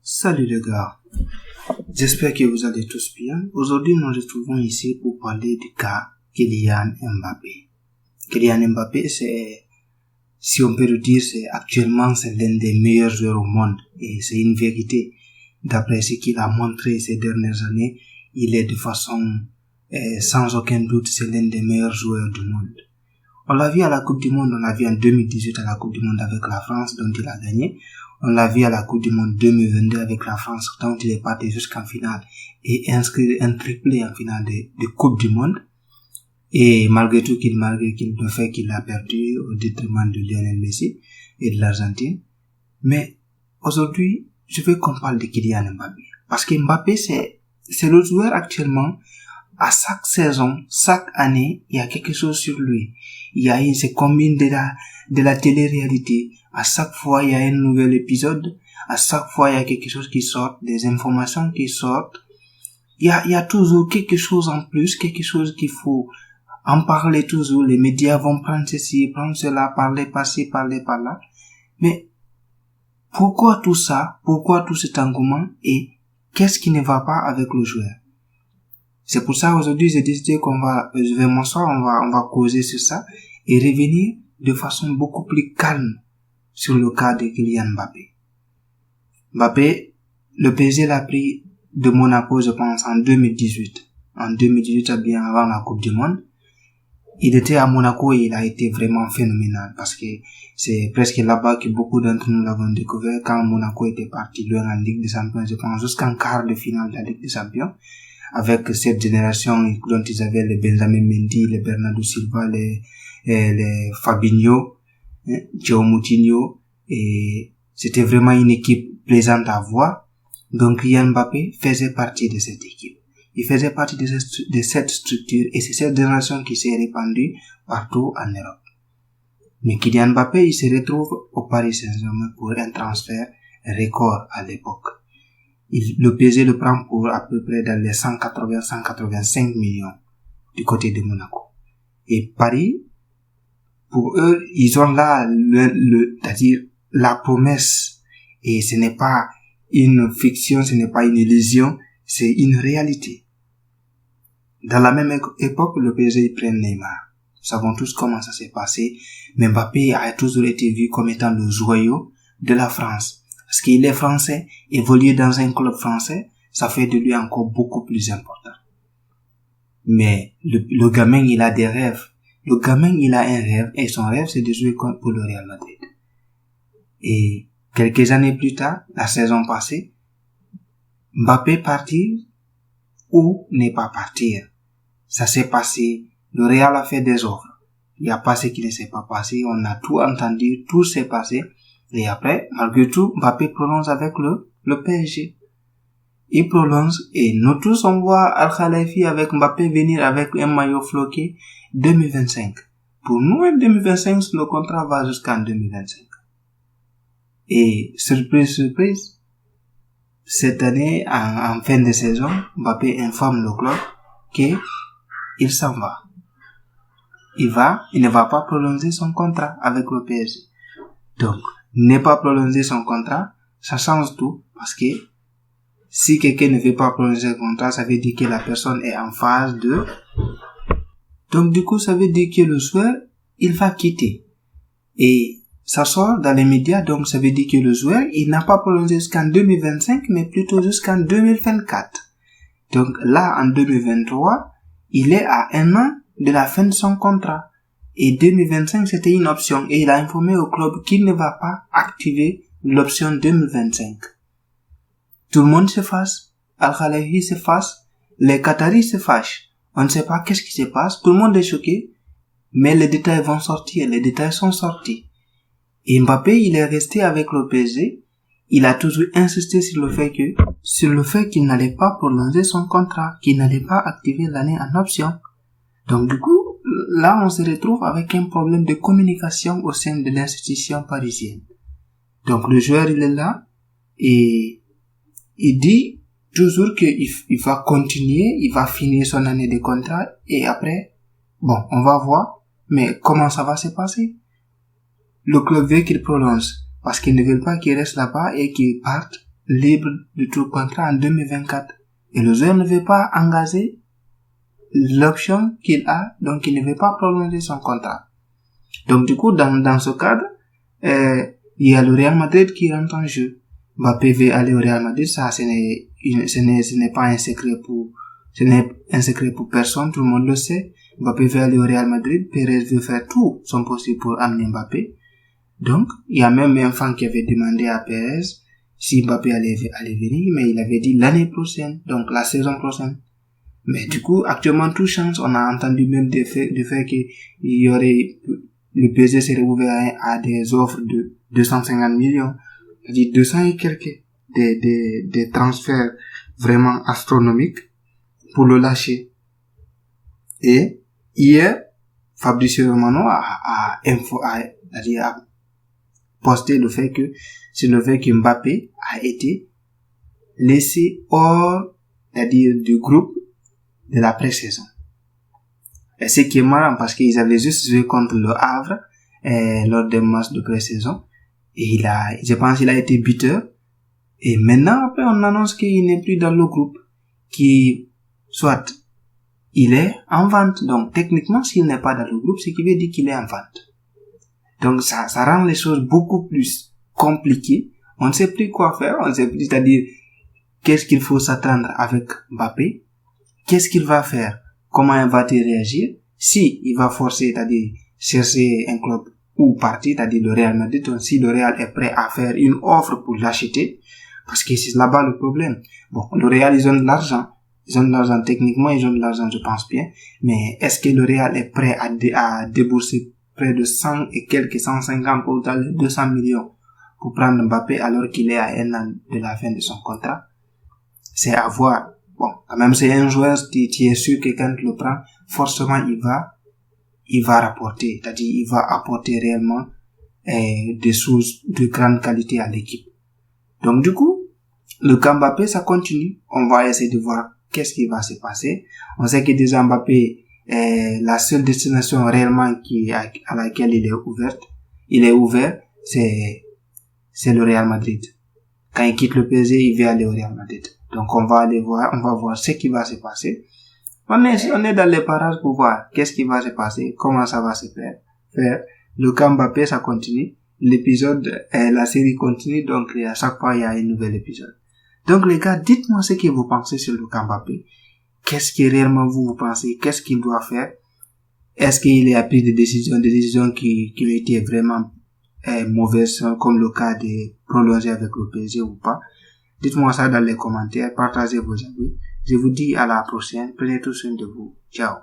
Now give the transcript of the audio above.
Salut les gars, j'espère que vous allez tous bien. Aujourd'hui, nous nous retrouvons ici pour parler du cas Kylian Mbappé. Kylian Mbappé, si on peut le dire, actuellement c'est l'un des meilleurs joueurs au monde et c'est une vérité. D'après ce qu'il a montré ces dernières années, il est de façon sans aucun doute, c'est l'un des meilleurs joueurs du monde. On l'a vu à la Coupe du Monde, on l'a vu en 2018 à la Coupe du Monde avec la France dont il a gagné. On l'a vu à la Coupe du Monde 2022 avec la France dont il est parti jusqu'en finale et inscrit un triplé en finale de Coupe du Monde. Et malgré le fait qu'il a perdu au détriment de Lionel Messi et de l'Argentine. Mais aujourd'hui, je veux qu'on parle de Kylian Mbappé. Parce que Mbappé, c'est le joueur actuellement, à chaque saison, chaque année, il y a quelque chose sur lui. Il se combine de la télé-réalité. À chaque fois, il y a un nouvel épisode. À chaque fois, il y a quelque chose qui sort, des informations qui sortent. Il y a toujours quelque chose en plus, quelque chose qu'il faut en parler toujours. Les médias vont prendre ceci, prendre cela, parler par-ci, parler par-là. Mais pourquoi tout ça? Pourquoi tout cet engouement? Et qu'est-ce qui ne va pas avec le joueur? C'est pour ça aujourd'hui j'ai décidé je vais m'asseoir, on va causer sur ça et revenir de façon beaucoup plus calme sur le cas de Kylian Mbappé. Mbappé, le PSG l'a pris de Monaco, je pense, en 2018. En 2018, bien avant la Coupe du Monde. Il était à Monaco et il a été vraiment phénoménal parce que c'est presque là-bas que beaucoup d'entre nous l'avons découvert quand Monaco était parti loin en Ligue des Champions, je pense, jusqu'en quart de finale de la Ligue des Champions. Avec cette génération dont ils avaient les Benjamin Mendy, les Bernardo Silva, les Fabinho, Joao Moutinho, et c'était vraiment une équipe plaisante à voir. Donc Kylian Mbappé faisait partie de cette équipe. Il faisait partie de cette structure et c'est cette génération qui s'est répandue partout en Europe. Mais Kylian Mbappé, il se retrouve au Paris Saint-Germain pour un transfert record à l'époque. Le PSG le prend pour à peu près dans les 185 millions du côté de Monaco. Et Paris, pour eux, ils ont là c'est-à-dire la promesse. Et ce n'est pas une fiction, ce n'est pas une illusion, c'est une réalité. Dans la même époque, le PSG prend Neymar. Nous savons tous comment ça s'est passé. Mais Mbappé a toujours été vu comme étant le joyau de la France. Parce qu'il est français, évoluer dans un club français, ça fait de lui encore beaucoup plus important. Mais le gamin, il a des rêves. Le gamin, il a un rêve, et son rêve, c'est de jouer pour le Real Madrid. Et quelques années plus tard, la saison passée, Mbappé partir ou ne pas partir. Ça s'est passé, le Real a fait des offres. Il n'y a pas ce qui ne s'est pas passé, on a tout entendu, tout s'est passé. Et après, malgré tout, Mbappé prolonge avec le PSG. Il prolonge et nous tous on voit Al-Khalifi avec Mbappé venir avec un maillot floqué 2025. Pour nous, 2025, le contrat va jusqu'en 2025. Et surprise, cette année, en fin de saison, Mbappé informe le club qu'il s'en va. Il ne va pas prolonger son contrat avec le PSG. Donc, ne pas prolonger son contrat, ça change tout parce que si quelqu'un ne veut pas prolonger son contrat, ça veut dire que la personne est en phase de... Donc du coup, ça veut dire que le joueur, il va quitter. Et ça sort dans les médias, donc ça veut dire que le joueur, il n'a pas prolongé jusqu'en 2025, mais plutôt jusqu'en 2024. Donc là, en 2023, il est à un an de la fin de son contrat. Et 2025, c'était une option. Et il a informé au club qu'il ne va pas activer l'option 2025. Tout le monde se fâche. Al-Khalifi se fâche. Les Qataris se fâchent. On ne sait pas qu'est-ce qui se passe. Tout le monde est choqué. Mais les détails vont sortir. Les détails sont sortis. Et Mbappé, il est resté avec le PSG. Il a toujours insisté sur le fait qu'il n'allait pas prolonger son contrat, qu'il n'allait pas activer l'année en option. Donc du coup, là, on se retrouve avec un problème de communication au sein de l'institution parisienne. Donc, le joueur, il est là et il dit toujours qu'il va continuer, il va finir son année de contrat et après, bon, on va voir, mais comment ça va se passer? Le club veut qu'il prolonge parce qu'ils ne veulent pas qu'il reste là-bas et qu'il parte libre de tout contrat en 2024. Et le joueur ne veut pas engager l'option qu'il a, donc il ne veut pas prolonger son contrat. Donc du coup, dans ce cadre, il y a le Real Madrid qui rentre en jeu. Mbappé veut aller au Real Madrid, ça ce n'est pas un secret pour personne, tout le monde le sait. Mbappé veut aller au Real Madrid, Pérez veut faire tout son possible pour amener Mbappé. Donc, il y a même un fan qui avait demandé à Pérez si Mbappé allait venir, mais il avait dit l'année prochaine, donc la saison prochaine. Mais du coup, actuellement, tout change. On a entendu même du fait qu'il y aurait, le PSG serait ouvert à des offres de 250 millions, c'est-à-dire 200 et quelques, des transferts vraiment astronomiques pour le lâcher. Et hier, Fabrizio Romano a posté le fait que Mbappé a été laissé hors, c'est-à-dire du groupe de la pré-saison. Et ce qui est marrant parce qu'ils avaient juste joué contre le Havre lors des matchs de pré-saison et je pense qu'il a été buteur. Et maintenant après on annonce qu'il n'est plus dans le groupe, qui soit il est en vente. Donc techniquement s'il n'est pas dans le groupe, ce qui veut dire qu'il est en vente. Donc ça rend les choses beaucoup plus compliquées. On ne sait plus quoi faire, on ne sait plus, c'est-à-dire qu'est-ce qu'il faut s'attendre avec Mbappé. Qu'est-ce qu'il va faire? Comment il va-t-il réagir? Si il va forcer, c'est-à-dire chercher un club ou partir, c'est-à-dire le Real Madrid, donc si le Real est prêt à faire une offre pour l'acheter, parce que c'est là-bas le problème. Bon, le Real, ils ont de l'argent. Techniquement, ils ont de l'argent, je pense bien. Mais est-ce que le Real est prêt à débourser près de 100 et quelques 150 ou 200 millions pour prendre Mbappé alors qu'il est à un an de la fin de son contrat? C'est à voir. Bon, quand même c'est un joueur, tu es sûr que quand tu le prends, forcément il va rapporter, c'est-à-dire il va apporter réellement des choses de grande qualité à l'équipe. Donc du coup, le cas Mbappé, ça continue. On va essayer de voir qu'est-ce qui va se passer. On sait que déjà Mbappé est la seule destination réellement à laquelle il est ouvert, c'est le Real Madrid. Quand il quitte le PSG, il veut aller au Real Madrid. Donc on va voir ce qui va se passer. On est dans les parages pour voir qu'est-ce qui va se passer, comment ça va se faire. Le cas Mbappé, ça continue. La série continue, donc à chaque fois il y a un nouvel épisode. Donc les gars, dites-moi ce que vous pensez sur le cas Mbappé. Qu'est-ce que réellement vous pensez? Qu'est-ce qu'il doit faire? Est-ce qu'il a pris des décisions qui ont été vraiment mauvaises, comme le cas de prolonger avec le PSG ou pas? Dites-moi ça dans les commentaires, partagez vos avis. Je vous dis à la prochaine, prenez tout soin de vous. Ciao.